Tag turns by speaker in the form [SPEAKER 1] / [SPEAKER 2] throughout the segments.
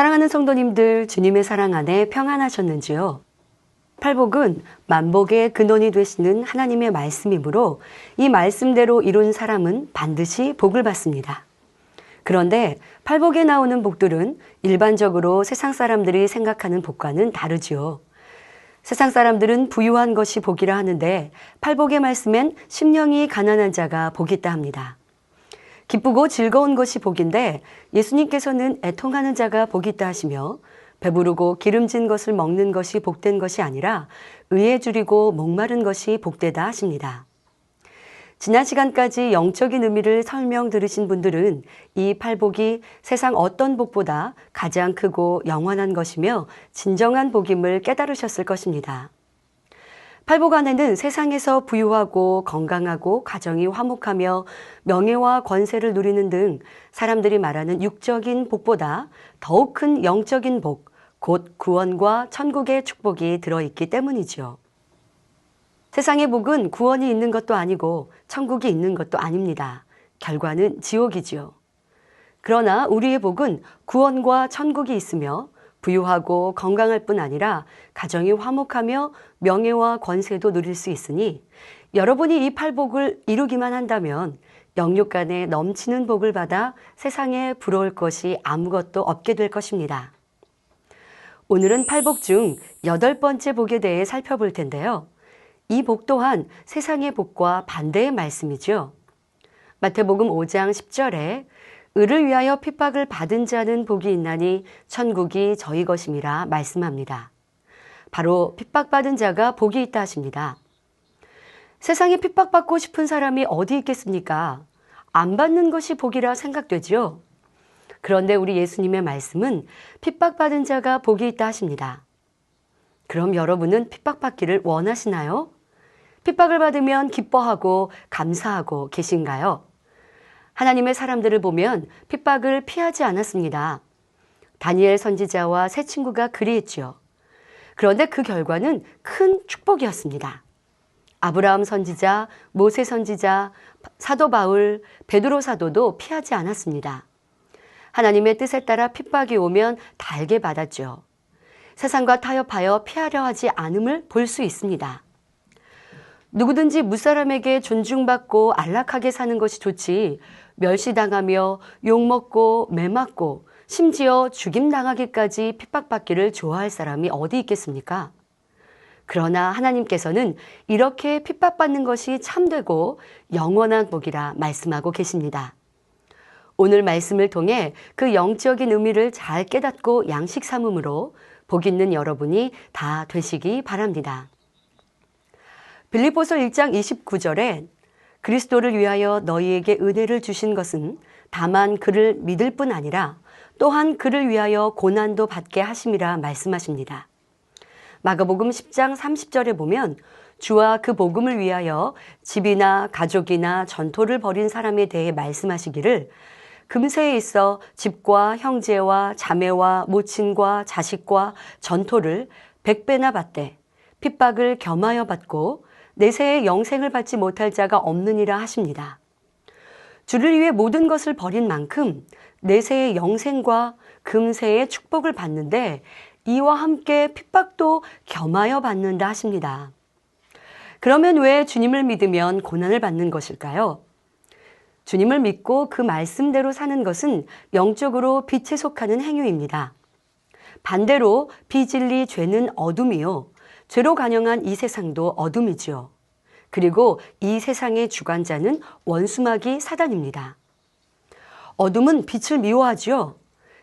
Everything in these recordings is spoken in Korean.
[SPEAKER 1] 사랑하는 성도님들, 주님의 사랑 안에 평안하셨는지요? 팔복은 만복의 근원이 되시는 하나님의 말씀이므로 이 말씀대로 이룬 사람은 반드시 복을 받습니다. 그런데 팔복에 나오는 복들은 일반적으로 세상 사람들이 생각하는 복과는 다르지요. 세상 사람들은 부유한 것이 복이라 하는데 팔복의 말씀엔 심령이 가난한 자가 복이 있다 합니다. 기쁘고 즐거운 것이 복인데 예수님께서는 애통하는 자가 복이 있다 하시며 배부르고 기름진 것을 먹는 것이 복된 것이 아니라 의에 줄이고 목마른 것이 복되다 하십니다. 지난 시간까지 영적인 의미를 설명 들으신 분들은 이 팔복이 세상 어떤 복보다 가장 크고 영원한 것이며 진정한 복임을 깨달으셨을 것입니다. 팔복 안에는 세상에서 부유하고 건강하고 가정이 화목하며 명예와 권세를 누리는 등 사람들이 말하는 육적인 복보다 더욱 큰 영적인 복, 곧 구원과 천국의 축복이 들어있기 때문이죠. 세상의 복은 구원이 있는 것도 아니고 천국이 있는 것도 아닙니다. 결과는 지옥이지요. 그러나 우리의 복은 구원과 천국이 있으며 부유하고 건강할 뿐 아니라 가정이 화목하며 명예와 권세도 누릴 수 있으니 여러분이 이 팔복을 이루기만 한다면 영육간에 넘치는 복을 받아 세상에 부러울 것이 아무것도 없게 될 것입니다. 오늘은 팔복 중 8번째 복에 대해 살펴볼 텐데요. 이 복 또한 세상의 복과 반대의 말씀이죠. 마태복음 5장 10절에 의를 위하여 핍박을 받은 자는 복이 있나니 천국이 저희 것임이라 말씀합니다. 바로 핍박받은 자가 복이 있다 하십니다. 세상에 핍박받고 싶은 사람이 어디 있겠습니까? 안 받는 것이 복이라 생각되지요. 그런데 우리 예수님의 말씀은 핍박받은 자가 복이 있다 하십니다. 그럼 여러분은 핍박받기를 원하시나요? 핍박을 받으면 기뻐하고 감사하고 계신가요? 하나님의 사람들을 보면 핍박을 피하지 않았습니다. 다니엘 선지자와 세 친구가 그리했지요. 그런데 그 결과는 큰 축복이었습니다. 아브라함 선지자, 모세 선지자, 사도 바울, 베드로 사도도 피하지 않았습니다. 하나님의 뜻에 따라 핍박이 오면 달게 받았죠. 세상과 타협하여 피하려 하지 않음을 볼 수 있습니다. 누구든지 무사람에게 존중받고 안락하게 사는 것이 좋지 멸시당하며 욕먹고 매맞고 심지어 죽임당하기까지 핍박받기를 좋아할 사람이 어디 있겠습니까? 그러나 하나님께서는 이렇게 핍박받는 것이 참되고 영원한 복이라 말씀하고 계십니다. 오늘 말씀을 통해 그 영적인 의미를 잘 깨닫고 양식 삼음으로 복 있는 여러분이 다 되시기 바랍니다. 빌립보서 1장 29절에 그리스도를 위하여 너희에게 은혜를 주신 것은 다만 그를 믿을 뿐 아니라 또한 그를 위하여 고난도 받게 하심이라 말씀하십니다. 마가복음 10장 30절에 보면 주와 그 복음을 위하여 집이나 가족이나 전토를 벌인 사람에 대해 말씀하시기를 금세에 있어 집과 형제와 자매와 모친과 자식과 전토를 100배나 받되 핍박을 겸하여 받고 내세의 영생을 받지 못할 자가 없느니라 하십니다. 주를 위해 모든 것을 버린 만큼 내세의 영생과 금세의 축복을 받는데 이와 함께 핍박도 겸하여 받는다 하십니다. 그러면 왜 주님을 믿으면 고난을 받는 것일까요? 주님을 믿고 그 말씀대로 사는 것은 영적으로 빛에 속하는 행위입니다. 반대로 비진리 죄는 어둠이요. 죄로 간영한 이 세상도 어둠이지요. 그리고 이 세상의 주관자는 원수마귀 사단입니다. 어둠은 빛을 미워하지요.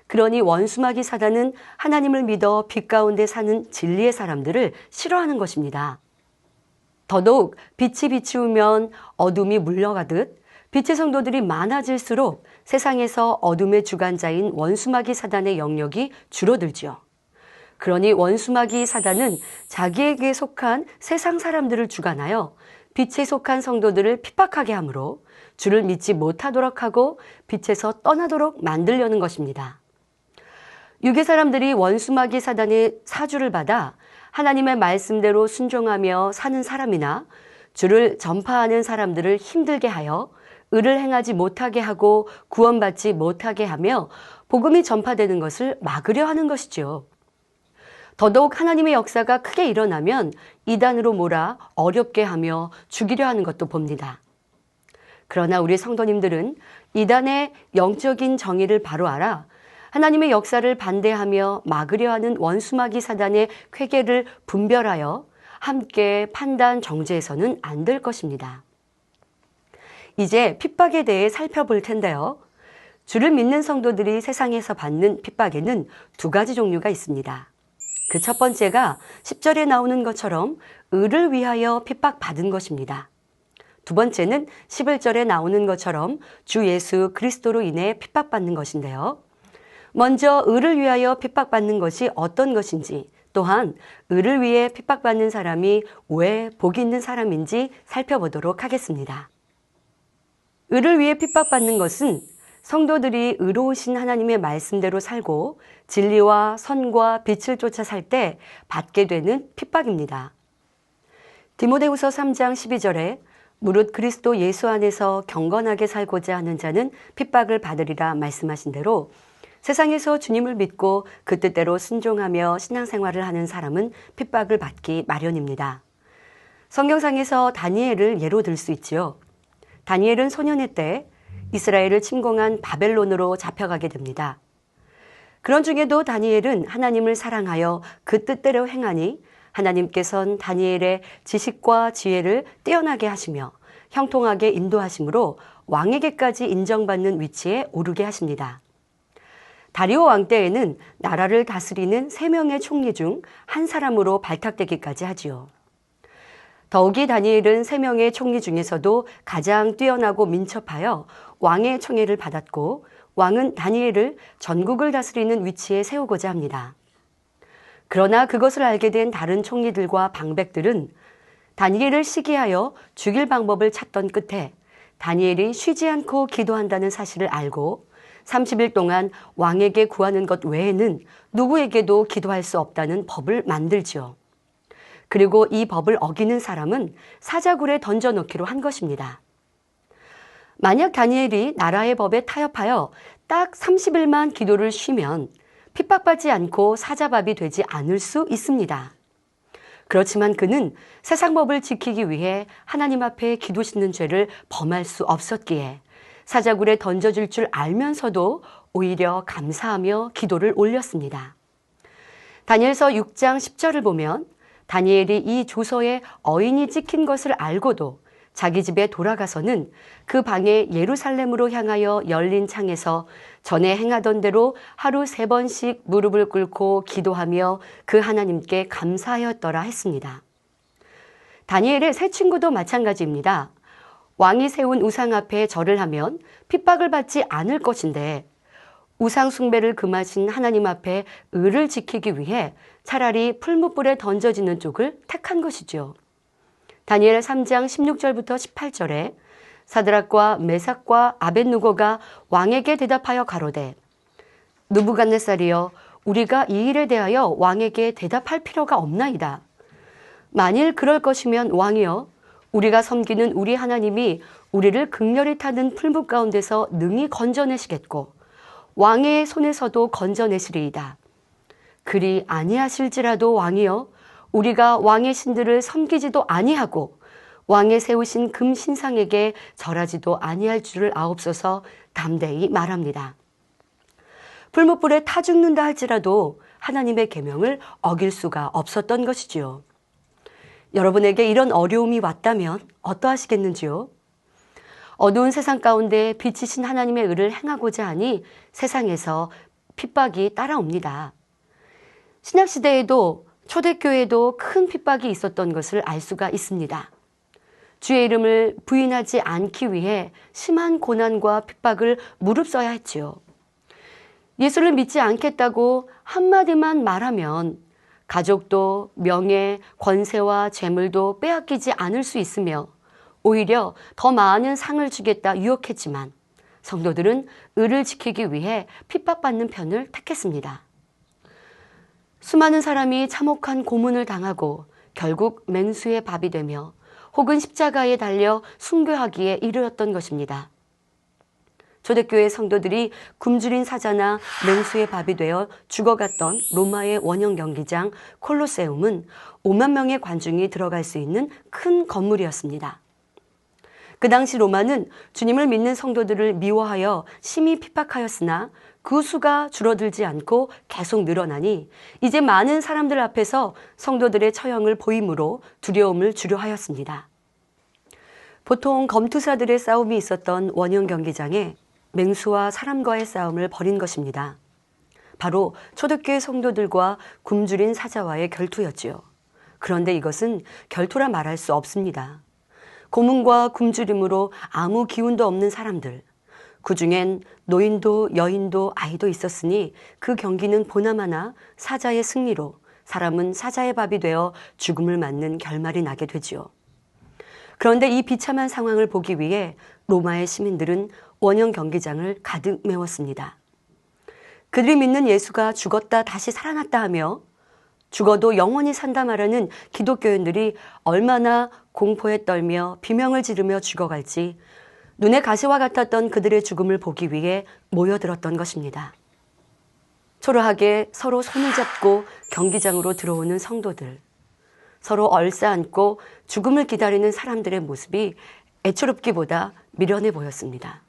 [SPEAKER 1] 그러니 원수마귀 사단은 하나님을 믿어 빛 가운데 사는 진리의 사람들을 싫어하는 것입니다. 더더욱 빛이 비추면 어둠이 물러가듯 빛의 성도들이 많아질수록 세상에서 어둠의 주관자인 원수마귀 사단의 영역이 줄어들지요. 그러니 원수마귀 사단은 자기에게 속한 세상 사람들을 주관하여 빛에 속한 성도들을 핍박하게 하므로 주를 믿지 못하도록 하고 빛에서 떠나도록 만들려는 것입니다. 유괴 사람들이 원수마귀 사단의 사주를 받아 하나님의 말씀대로 순종하며 사는 사람이나 주를 전파하는 사람들을 힘들게 하여 의를 행하지 못하게 하고 구원받지 못하게 하며 복음이 전파되는 것을 막으려 하는 것이죠. 더더욱 하나님의 역사가 크게 일어나면 이단으로 몰아 어렵게 하며 죽이려 하는 것도 봅니다. 그러나 우리 성도님들은 이단의 영적인 정의를 바로 알아 하나님의 역사를 반대하며 막으려 하는 원수마귀 사단의 쾌계를 분별하여 함께 판단 정죄해서는 안 될 것입니다. 이제 핍박에 대해 살펴볼 텐데요. 주를 믿는 성도들이 세상에서 받는 핍박에는 두 가지 종류가 있습니다. 그 첫 번째가 10절에 나오는 것처럼 의를 위하여 핍박받은 것입니다. 두 번째는 11절에 나오는 것처럼 주 예수 그리스도로 인해 핍박받는 것인데요. 먼저 의를 위하여 핍박받는 것이 어떤 것인지, 또한 의를 위해 핍박받는 사람이 왜 복이 있는 사람인지 살펴보도록 하겠습니다. 의를 위해 핍박받는 것은 성도들이 의로우신 하나님의 말씀대로 살고 진리와 선과 빛을 쫓아 살 때 받게 되는 핍박입니다. 디모데후서 3장 12절에 무릇 그리스도 예수 안에서 경건하게 살고자 하는 자는 핍박을 받으리라 말씀하신 대로 세상에서 주님을 믿고 그 뜻대로 순종하며 신앙생활을 하는 사람은 핍박을 받기 마련입니다. 성경상에서 다니엘을 예로 들 수 있지요. 다니엘은 소년의 때 이스라엘을 침공한 바벨론으로 잡혀가게 됩니다. 그런 중에도 다니엘은 하나님을 사랑하여 그 뜻대로 행하니 하나님께서는 다니엘의 지식과 지혜를 뛰어나게 하시며 형통하게 인도하심으로 왕에게까지 인정받는 위치에 오르게 하십니다. 다리오 왕 때에는 나라를 다스리는 3명의 총리 중 한 사람으로 발탁되기까지 하지요. 더욱이 다니엘은 3명의 총리 중에서도 가장 뛰어나고 민첩하여 왕의 청예를 받았고 왕은 다니엘을 전국을 다스리는 위치에 세우고자 합니다. 그러나 그것을 알게 된 다른 총리들과 방백들은 다니엘을 시기하여 죽일 방법을 찾던 끝에 다니엘이 쉬지 않고 기도한다는 사실을 알고 30일 동안 왕에게 구하는 것 외에는 누구에게도 기도할 수 없다는 법을 만들지요. 그리고 이 법을 어기는 사람은 사자굴에 던져놓기로 한 것입니다. 만약 다니엘이 나라의 법에 타협하여 딱 30일만 기도를 쉬면 핍박받지 않고 사자밥이 되지 않을 수 있습니다. 그렇지만 그는 세상 법을 지키기 위해 하나님 앞에 기도 싣는 죄를 범할 수 없었기에 사자굴에 던져질 줄 알면서도 오히려 감사하며 기도를 올렸습니다. 다니엘서 6장 10절을 보면 다니엘이 이 조서에 어인이 찍힌 것을 알고도 자기 집에 돌아가서는 그 방에 예루살렘으로 향하여 열린 창에서 전에 행하던 대로 하루 3번씩 무릎을 꿇고 기도하며 그 하나님께 감사하였더라 했습니다. 다니엘의 세 친구도 마찬가지입니다. 왕이 세운 우상 앞에 절을 하면 핍박을 받지 않을 것인데 우상 숭배를 금하신 하나님 앞에 의를 지키기 위해 차라리 풀무불에 던져지는 쪽을 택한 것이죠. 다니엘 3장 16절부터 18절에 사드락과 메삭과 아벳누고가 왕에게 대답하여 가로되 느부갓네살이여 우리가 이 일에 대하여 왕에게 대답할 필요가 없나이다. 만일 그럴 것이면 왕이여 우리가 섬기는 우리 하나님이 우리를 극렬히 타는 풀무 가운데서 능히 건져내시겠고 왕의 손에서도 건져내시리이다. 그리 아니하실지라도 왕이여 우리가 왕의 신들을 섬기지도 아니하고 왕의 세우신 금 신상에게 절하지도 아니할 줄을 아옵소서 담대히 말합니다. 풀무불에 타 죽는다 할지라도 하나님의 계명을 어길 수가 없었던 것이지요. 여러분에게 이런 어려움이 왔다면 어떠하시겠는지요? 어두운 세상 가운데 빛이신 하나님의 의를 행하고자 하니 세상에서 핍박이 따라옵니다. 신약시대에도 초대교회에도 큰 핍박이 있었던 것을 알 수가 있습니다. 주의 이름을 부인하지 않기 위해 심한 고난과 핍박을 무릅써야 했지요. 예수를 믿지 않겠다고 한마디만 말하면 가족도 명예, 권세와 재물도 빼앗기지 않을 수 있으며 오히려 더 많은 상을 주겠다 유혹했지만 성도들은 의를 지키기 위해 핍박받는 편을 택했습니다. 수많은 사람이 참혹한 고문을 당하고 결국 맹수의 밥이 되며 혹은 십자가에 달려 순교하기에 이르렀던 것입니다. 초대교회 성도들이 굶주린 사자나 맹수의 밥이 되어 죽어갔던 로마의 원형 경기장 콜로세움은 5만 명의 관중이 들어갈 수 있는 큰 건물이었습니다. 그 당시 로마는 주님을 믿는 성도들을 미워하여 심히 핍박하였으나 그 수가 줄어들지 않고 계속 늘어나니 이제 많은 사람들 앞에서 성도들의 처형을 보임으로 두려움을 주려 하였습니다. 보통 검투사들의 싸움이 있었던 원형 경기장에 맹수와 사람과의 싸움을 벌인 것입니다. 바로 초대교회 성도들과 굶주린 사자와의 결투였지요. 그런데 이것은 결투라 말할 수 없습니다. 고문과 굶주림으로 아무 기운도 없는 사람들, 그중엔 노인도 여인도 아이도 있었으니 그 경기는 보나마나 사자의 승리로 사람은 사자의 밥이 되어 죽음을 맞는 결말이 나게 되지요. 그런데 이 비참한 상황을 보기 위해 로마의 시민들은 원형 경기장을 가득 메웠습니다. 그들이 믿는 예수가 죽었다 다시 살아났다 하며 죽어도 영원히 산다 말하는 기독교인들이 얼마나 공포에 떨며 비명을 지르며 죽어갈지 눈의 가시와 같았던 그들의 죽음을 보기 위해 모여들었던 것입니다. 초라하게 서로 손을 잡고 경기장으로 들어오는 성도들, 서로 얼싸안고 죽음을 기다리는 사람들의 모습이 애처롭기보다 미련해 보였습니다.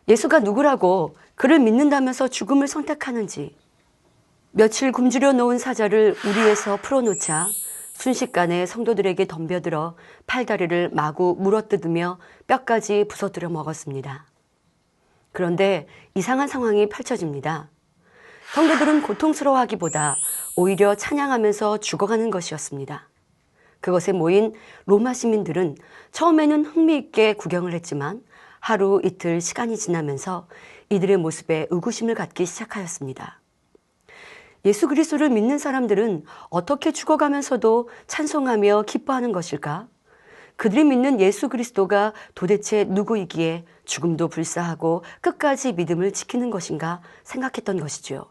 [SPEAKER 1] 예수가 누구라고 그를 믿는다면서 죽음을 선택하는지, 며칠 굶주려 놓은 사자를 우리에서 풀어놓자 순식간에 성도들에게 덤벼들어 팔다리를 마구 물어뜯으며 뼈까지 부서뜨려 먹었습니다. 그런데 이상한 상황이 펼쳐집니다. 성도들은 고통스러워하기보다 오히려 찬양하면서 죽어가는 것이었습니다. 그것에 모인 로마 시민들은 처음에는 흥미있게 구경을 했지만 하루 이틀 시간이 지나면서 이들의 모습에 의구심을 갖기 시작하였습니다. 예수 그리스도를 믿는 사람들은 어떻게 죽어가면서도 찬송하며 기뻐하는 것일까? 그들이 믿는 예수 그리스도가 도대체 누구이기에 죽음도 불사하고 끝까지 믿음을 지키는 것인가 생각했던 것이지요.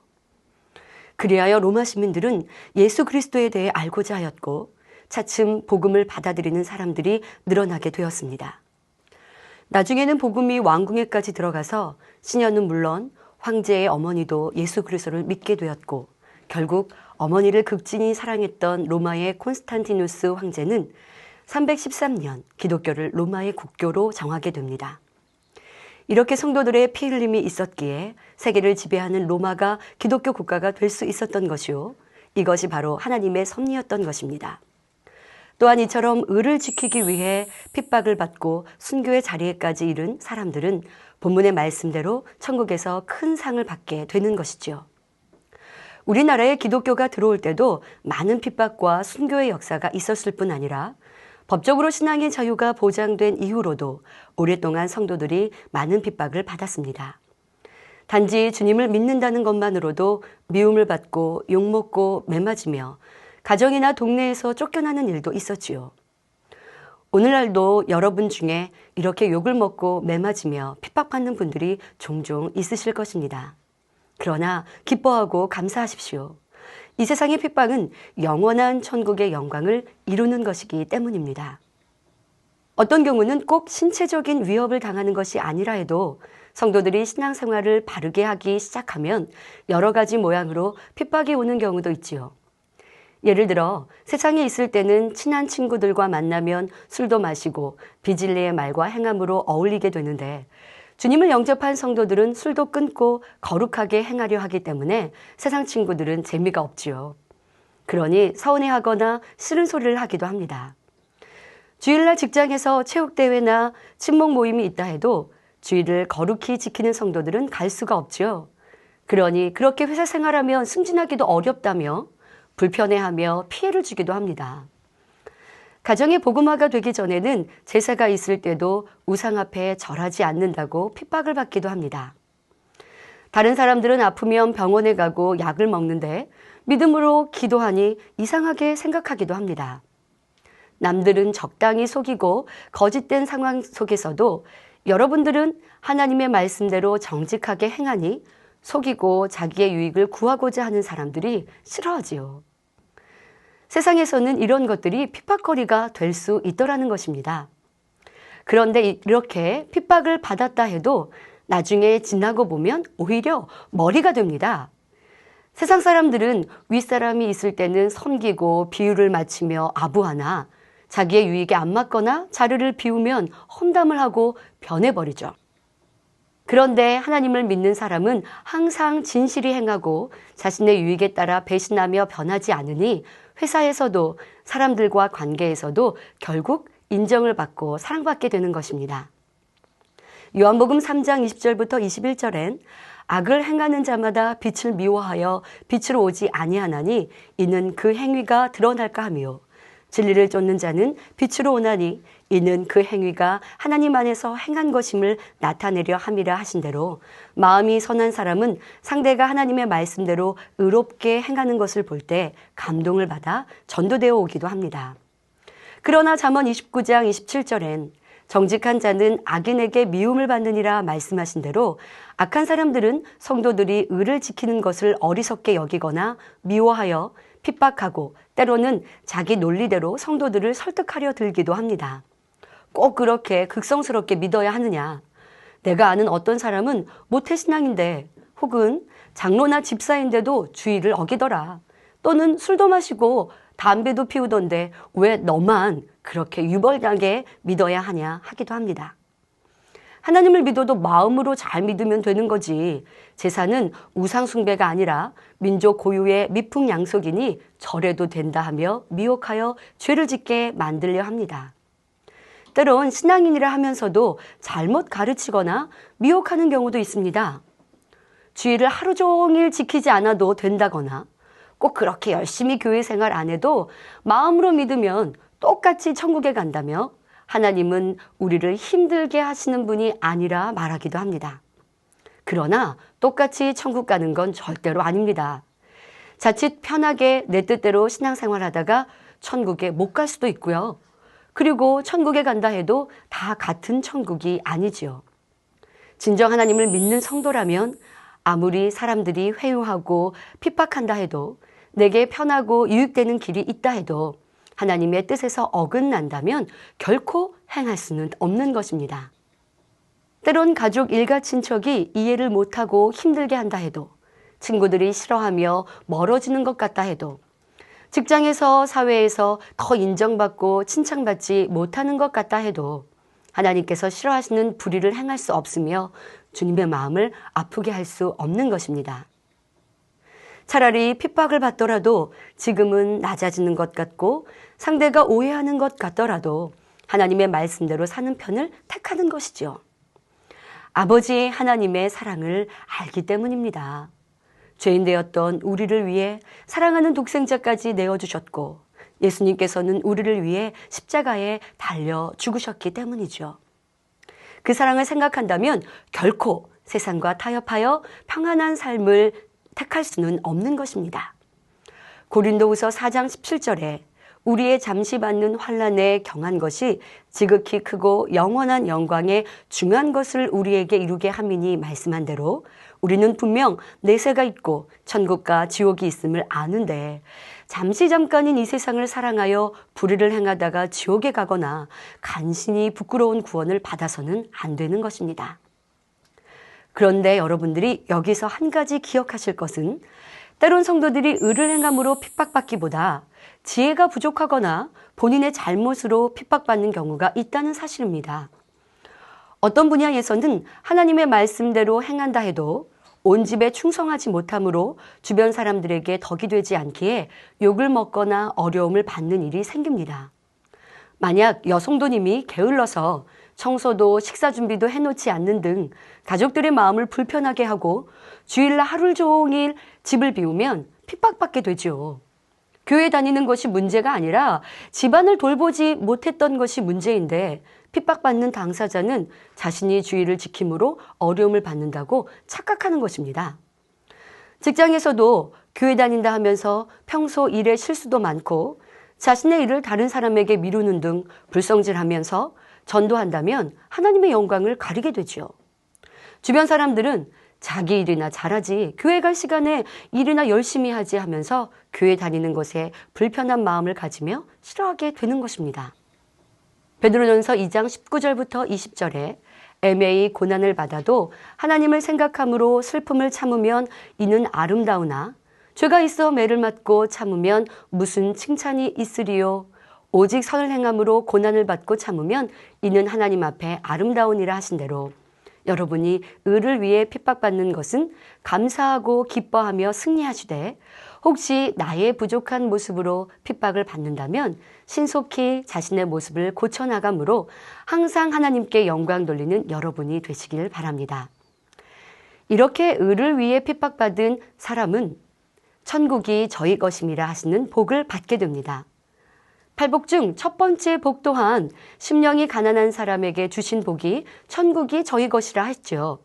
[SPEAKER 1] 그리하여 로마 시민들은 예수 그리스도에 대해 알고자 하였고 차츰 복음을 받아들이는 사람들이 늘어나게 되었습니다. 나중에는 복음이 왕궁에까지 들어가서 시녀는 물론 황제의 어머니도 예수 그리스도를 믿게 되었고 결국 어머니를 극진히 사랑했던 로마의 콘스탄티누스 황제는 313년 기독교를 로마의 국교로 정하게 됩니다. 이렇게 성도들의 피 흘림이 있었기에 세계를 지배하는 로마가 기독교 국가가 될 수 있었던 것이요. 이것이 바로 하나님의 섭리였던 것입니다. 또한 이처럼 의를 지키기 위해 핍박을 받고 순교의 자리에까지 이른 사람들은 본문의 말씀대로 천국에서 큰 상을 받게 되는 것이지요. 우리나라에 기독교가 들어올 때도 많은 핍박과 순교의 역사가 있었을 뿐 아니라 법적으로 신앙의 자유가 보장된 이후로도 오랫동안 성도들이 많은 핍박을 받았습니다. 단지 주님을 믿는다는 것만으로도 미움을 받고 욕먹고 매맞으며 가정이나 동네에서 쫓겨나는 일도 있었지요. 오늘날도 여러분 중에 이렇게 욕을 먹고 매맞으며 핍박받는 분들이 종종 있으실 것입니다. 그러나 기뻐하고 감사하십시오. 이 세상의 핍박은 영원한 천국의 영광을 이루는 것이기 때문입니다. 어떤 경우는 꼭 신체적인 위협을 당하는 것이 아니라 해도 성도들이 신앙생활을 바르게 하기 시작하면 여러 가지 모양으로 핍박이 오는 경우도 있지요. 예를 들어 세상에 있을 때는 친한 친구들과 만나면 술도 마시고 비진리의 말과 행함으로 어울리게 되는데 주님을 영접한 성도들은 술도 끊고 거룩하게 행하려 하기 때문에 세상 친구들은 재미가 없지요. 그러니 서운해하거나 싫은 소리를 하기도 합니다. 주일날 직장에서 체육대회나 친목 모임이 있다 해도 주일을 거룩히 지키는 성도들은 갈 수가 없지요. 그러니 그렇게 회사 생활하면 승진하기도 어렵다며 불편해하며 피해를 주기도 합니다. 가정의 복음화가 되기 전에는 제사가 있을 때도 우상 앞에 절하지 않는다고 핍박을 받기도 합니다. 다른 사람들은 아프면 병원에 가고 약을 먹는데 믿음으로 기도하니 이상하게 생각하기도 합니다. 남들은 적당히 속이고 거짓된 상황 속에서도 여러분들은 하나님의 말씀대로 정직하게 행하니 속이고 자기의 유익을 구하고자 하는 사람들이 싫어하지요. 세상에서는 이런 것들이 핍박거리가 될 수 있더라는 것입니다. 그런데 이렇게 핍박을 받았다 해도 나중에 지나고 보면 오히려 머리가 됩니다. 세상 사람들은 윗사람이 있을 때는 섬기고 비유를 맞추며 아부하나 자기의 유익에 안 맞거나 자리를 비우면 험담을 하고 변해버리죠. 그런데 하나님을 믿는 사람은 항상 진실이 행하고 자신의 유익에 따라 배신하며 변하지 않으니 회사에서도 사람들과 관계에서도 결국 인정을 받고 사랑받게 되는 것입니다. 요한복음 3장 20절부터 21절엔 악을 행하는 자마다 빛을 미워하여 빛으로 오지 아니하나니 이는 그 행위가 드러날까 하며 진리를 쫓는 자는 빛으로 오나니 이는 그 행위가 하나님 안에서 행한 것임을 나타내려 함이라 하신 대로 마음이 선한 사람은 상대가 하나님의 말씀대로 의롭게 행하는 것을 볼 때 감동을 받아 전도되어 오기도 합니다. 그러나 잠언 29장 27절엔 정직한 자는 악인에게 미움을 받느니라 말씀하신 대로 악한 사람들은 성도들이 의를 지키는 것을 어리석게 여기거나 미워하여 핍박하고 때로는 자기 논리대로 성도들을 설득하려 들기도 합니다. 꼭 그렇게 극성스럽게 믿어야 하느냐? 내가 아는 어떤 사람은 모태신앙인데 혹은 장로나 집사인데도 주의를 어기더라. 또는 술도 마시고 담배도 피우던데 왜 너만 그렇게 유별나게 믿어야 하냐 하기도 합니다. 하나님을 믿어도 마음으로 잘 믿으면 되는 거지. 제사는 우상숭배가 아니라 민족 고유의 미풍양속이니 절해도 된다 하며 미혹하여 죄를 짓게 만들려 합니다. 때론 신앙인이라 하면서도 잘못 가르치거나 미혹하는 경우도 있습니다. 주의를 하루 종일 지키지 않아도 된다거나 꼭 그렇게 열심히 교회 생활 안 해도 마음으로 믿으면 똑같이 천국에 간다며 하나님은 우리를 힘들게 하시는 분이 아니라 말하기도 합니다. 그러나 똑같이 천국 가는 건 절대로 아닙니다. 자칫 편하게 내 뜻대로 신앙생활 하다가 천국에 못 갈 수도 있고요. 그리고 천국에 간다 해도 다 같은 천국이 아니지요. 진정 하나님을 믿는 성도라면 아무리 사람들이 회유하고 핍박한다 해도 내게 편하고 유익되는 길이 있다 해도 하나님의 뜻에서 어긋난다면 결코 행할 수는 없는 것입니다. 때론 가족 일가 친척이 이해를 못하고 힘들게 한다 해도 친구들이 싫어하며 멀어지는 것 같다 해도 직장에서 사회에서 더 인정받고 칭찬받지 못하는 것 같다 해도 하나님께서 싫어하시는 불의를 행할 수 없으며 주님의 마음을 아프게 할 수 없는 것입니다. 차라리 핍박을 받더라도 지금은 낮아지는 것 같고 상대가 오해하는 것 같더라도 하나님의 말씀대로 사는 편을 택하는 것이죠. 아버지 하나님의 사랑을 알기 때문입니다. 죄인 되었던 우리를 위해 사랑하는 독생자까지 내어주셨고 예수님께서는 우리를 위해 십자가에 달려 죽으셨기 때문이죠. 그 사랑을 생각한다면 결코 세상과 타협하여 평안한 삶을 택할 수는 없는 것입니다. 고린도후서 4장 17절에 우리의 잠시 받는 환난에 경한 것이 지극히 크고 영원한 영광에 중요한 것을 우리에게 이루게 함이니 말씀한 대로 우리는 분명 내세가 있고 천국과 지옥이 있음을 아는데 잠시 잠깐인 이 세상을 사랑하여 불의를 행하다가 지옥에 가거나 간신히 부끄러운 구원을 받아서는 안 되는 것입니다. 그런데 여러분들이 여기서 한 가지 기억하실 것은 때론 성도들이 의를 행함으로 핍박받기보다 지혜가 부족하거나 본인의 잘못으로 핍박받는 경우가 있다는 사실입니다. 어떤 분야에서는 하나님의 말씀대로 행한다 해도 온 집에 충성하지 못함으로 주변 사람들에게 덕이 되지 않기에 욕을 먹거나 어려움을 받는 일이 생깁니다. 만약 여성도님이 게을러서 청소도 식사 준비도 해놓지 않는 등 가족들의 마음을 불편하게 하고 주일날 하루 종일 집을 비우면 핍박받게 되죠. 교회 다니는 것이 문제가 아니라 집안을 돌보지 못했던 것이 문제인데 핍박받는 당사자는 자신이 주의를 지킴으로 어려움을 받는다고 착각하는 것입니다. 직장에서도 교회 다닌다 하면서 평소 일에 실수도 많고 자신의 일을 다른 사람에게 미루는 등 불성질하면서 전도한다면 하나님의 영광을 가리게 되죠. 주변 사람들은 자기 일이나 잘하지 교회 갈 시간에 일이나 열심히 하지 하면서 교회 다니는 것에 불편한 마음을 가지며 싫어하게 되는 것입니다. 베드로전서 2장 19절부터 20절에 애매히 고난을 받아도 하나님을 생각함으로 슬픔을 참으면 이는 아름다우나 죄가 있어 매를 맞고 참으면 무슨 칭찬이 있으리요. 오직 선을 행함으로 고난을 받고 참으면 이는 하나님 앞에 아름다우니라 하신 대로 여러분이 의를 위해 핍박받는 것은 감사하고 기뻐하며 승리하시되 혹시 나의 부족한 모습으로 핍박을 받는다면 신속히 자신의 모습을 고쳐나가므로 항상 하나님께 영광 돌리는 여러분이 되시길 바랍니다. 이렇게 의를 위해 핍박받은 사람은 천국이 저희 것임이라 하시는 복을 받게 됩니다. 팔복 중 첫 번째 복 또한 심령이 가난한 사람에게 주신 복이 천국이 저희 것이라 했죠.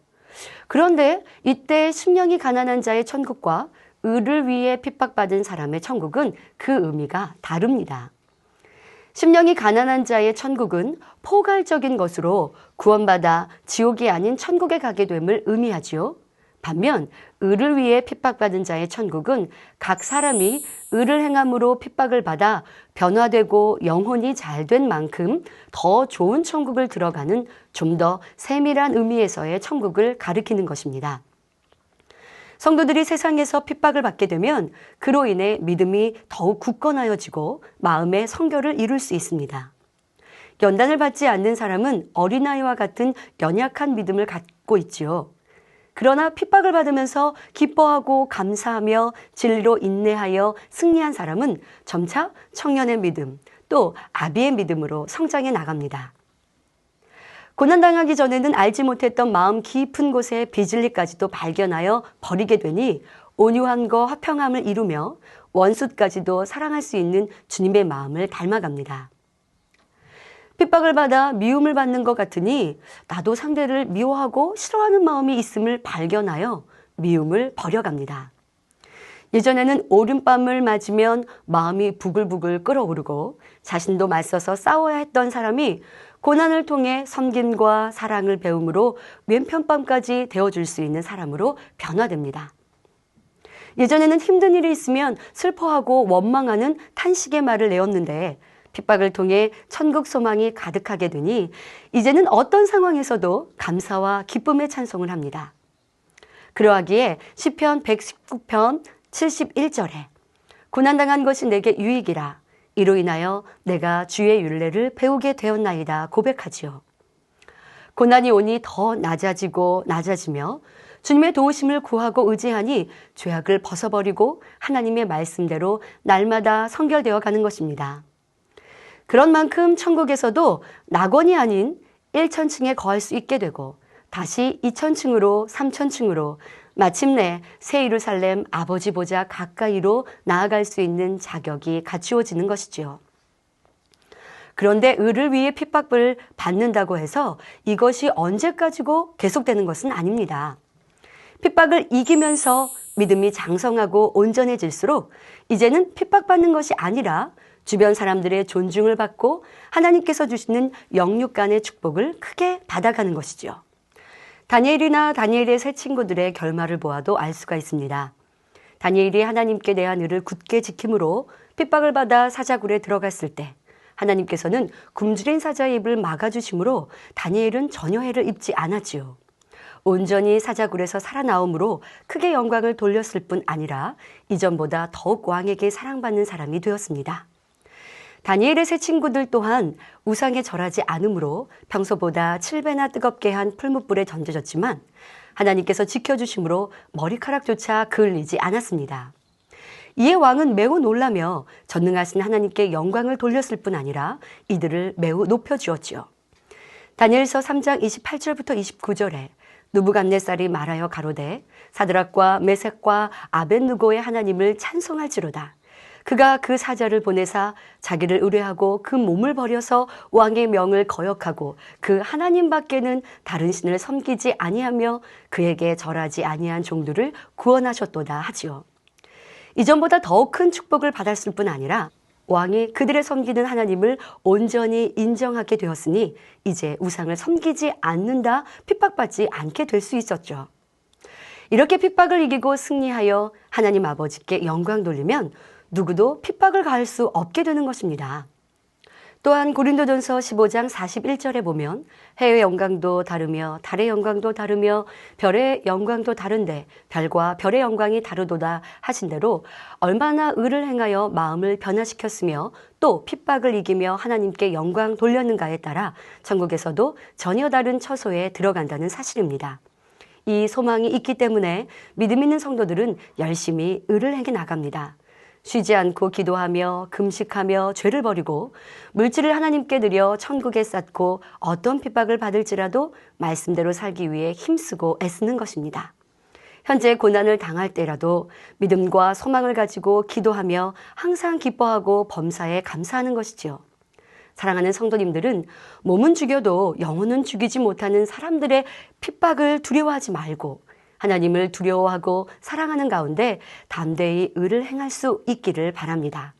[SPEAKER 1] 그런데 이때 심령이 가난한 자의 천국과 의를 위해 핍박받은 사람의 천국은 그 의미가 다릅니다. 심령이 가난한 자의 천국은 포괄적인 것으로 구원받아 지옥이 아닌 천국에 가게 됨을 의미하지요. 반면 의를 위해 핍박받은 자의 천국은 각 사람이 의를 행함으로 핍박을 받아 변화되고 영혼이 잘된 만큼 더 좋은 천국을 들어가는 좀 더 세밀한 의미에서의 천국을 가리키는 것입니다. 성도들이 세상에서 핍박을 받게 되면 그로 인해 믿음이 더욱 굳건하여지고 마음의 성결을 이룰 수 있습니다. 연단을 받지 않는 사람은 어린아이와 같은 연약한 믿음을 갖고 있지요. 그러나 핍박을 받으면서 기뻐하고 감사하며 진리로 인내하여 승리한 사람은 점차 청년의 믿음, 또 아비의 믿음으로 성장해 나갑니다. 고난당하기 전에는 알지 못했던 마음 깊은 곳의 비진리까지도 발견하여 버리게 되니 온유함과 화평함을 이루며 원수까지도 사랑할 수 있는 주님의 마음을 닮아갑니다. 핍박을 받아 미움을 받는 것 같으니 나도 상대를 미워하고 싫어하는 마음이 있음을 발견하여 미움을 버려갑니다. 예전에는 오른밤을 맞으면 마음이 부글부글 끓어오르고 자신도 맞서서 싸워야 했던 사람이 고난을 통해 섬김과 사랑을 배움으로 왼편밤까지 되어줄 수 있는 사람으로 변화됩니다. 예전에는 힘든 일이 있으면 슬퍼하고 원망하는 탄식의 말을 내었는데 핍박을 통해 천국 소망이 가득하게 되니 이제는 어떤 상황에서도 감사와 기쁨의 찬송을 합니다. 그러하기에 시편 119편 71절에 고난당한 것이 내게 유익이라 이로 인하여 내가 주의 율례를 배우게 되었나이다 고백하지요. 고난이 오니 더 낮아지고 낮아지며 주님의 도우심을 구하고 의지하니 죄악을 벗어버리고 하나님의 말씀대로 날마다 성결되어 가는 것입니다. 그런 만큼 천국에서도 낙원이 아닌 1천층에 거할 수 있게 되고 다시 2천층으로 3천층으로 마침내 새 예루살렘 아버지 보좌 가까이로 나아갈 수 있는 자격이 갖추어지는 것이지요. 그런데 의를 위해 핍박을 받는다고 해서 이것이 언제까지고 계속되는 것은 아닙니다. 핍박을 이기면서 믿음이 장성하고 온전해질수록 이제는 핍박받는 것이 아니라 주변 사람들의 존중을 받고 하나님께서 주시는 영육 간의 축복을 크게 받아가는 것이죠. 다니엘이나 다니엘의 세 친구들의 결말을 보아도 알 수가 있습니다. 다니엘이 하나님께 대한 의를 굳게 지킴으로 핍박을 받아 사자굴에 들어갔을 때 하나님께서는 굶주린 사자의 입을 막아주심으로 다니엘은 전혀 해를 입지 않았지요. 온전히 사자굴에서 살아나옴으로 크게 영광을 돌렸을 뿐 아니라 이전보다 더욱 왕에게 사랑받는 사람이 되었습니다. 다니엘의 세 친구들 또한 우상에 절하지 않으므로 평소보다 7배나 뜨겁게 한 풀무불에 던져졌지만 하나님께서 지켜주심으로 머리카락조차 그을리지 않았습니다. 이에 왕은 매우 놀라며 전능하신 하나님께 영광을 돌렸을 뿐 아니라 이들을 매우 높여주었지요. 다니엘서 3장 28절부터 29절에 느부갓네살이 말하여 가로되 사드락과 메섹과 아벳느고의 하나님을 찬송할지로다. 그가 그 사자를 보내사 자기를 의뢰하고 그 몸을 버려서 왕의 명을 거역하고 그 하나님 밖에는 다른 신을 섬기지 아니하며 그에게 절하지 아니한 종들을 구원하셨도다 하지요. 이전보다 더욱 큰 축복을 받았을 뿐 아니라 왕이 그들의 섬기는 하나님을 온전히 인정하게 되었으니 이제 우상을 섬기지 않는다, 핍박받지 않게 될 수 있었죠. 이렇게 핍박을 이기고 승리하여 하나님 아버지께 영광 돌리면 누구도 핍박을 가할 수 없게 되는 것입니다. 또한 고린도전서 15장 41절에 보면 해의 영광도 다르며 달의 영광도 다르며 별의 영광도 다른데 별과 별의 영광이 다르도다 하신 대로 얼마나 의를 행하여 마음을 변화시켰으며 또 핍박을 이기며 하나님께 영광 돌렸는가에 따라 천국에서도 전혀 다른 처소에 들어간다는 사실입니다. 이 소망이 있기 때문에 믿음 있는 성도들은 열심히 의를 행해 나갑니다. 쉬지 않고 기도하며 금식하며 죄를 버리고 물질을 하나님께 드려 천국에 쌓고 어떤 핍박을 받을지라도 말씀대로 살기 위해 힘쓰고 애쓰는 것입니다. 현재 고난을 당할 때라도 믿음과 소망을 가지고 기도하며 항상 기뻐하고 범사에 감사하는 것이지요. 사랑하는 성도님들은 몸은 죽여도 영혼은 죽이지 못하는 사람들의 핍박을 두려워하지 말고 하나님을 두려워하고 사랑하는 가운데 담대히 의를 행할 수 있기를 바랍니다.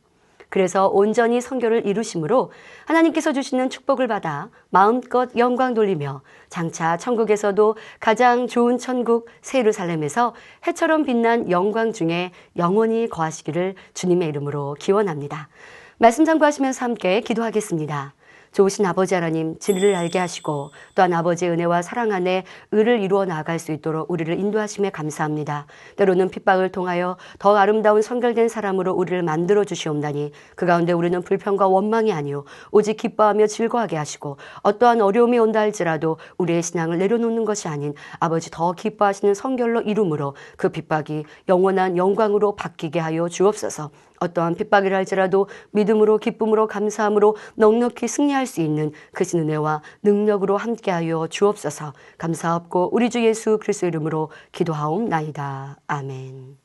[SPEAKER 1] 그래서 온전히 성결을 이루심으로 하나님께서 주시는 축복을 받아 마음껏 영광 돌리며 장차 천국에서도 가장 좋은 천국 새 예루살렘에서 해처럼 빛난 영광 중에 영원히 거하시기를 주님의 이름으로 기원합니다. 말씀 참고하시면서 함께 기도하겠습니다. 좋으신 아버지 하나님, 진리를 알게 하시고 또한 아버지의 은혜와 사랑 안에 의를 이루어 나아갈 수 있도록 우리를 인도하심에 감사합니다. 때로는 핍박을 통하여 더 아름다운 성결된 사람으로 우리를 만들어 주시옵나니 그 가운데 우리는 불평과 원망이 아니오 오직 기뻐하며 즐거워하게 하시고 어떠한 어려움이 온다 할지라도 우리의 신앙을 내려놓는 것이 아닌 아버지 더 기뻐하시는 성결로 이룸으로 그 핍박이 영원한 영광으로 바뀌게 하여 주옵소서. 어떠한 핍박이라 할지라도 믿음으로 기쁨으로 감사함으로 넉넉히 승리할 수 있는 그 신 은혜와 능력으로 함께하여 주옵소서. 감사하옵고 우리 주 예수 그리스도 이름으로 기도하옵나이다. 아멘.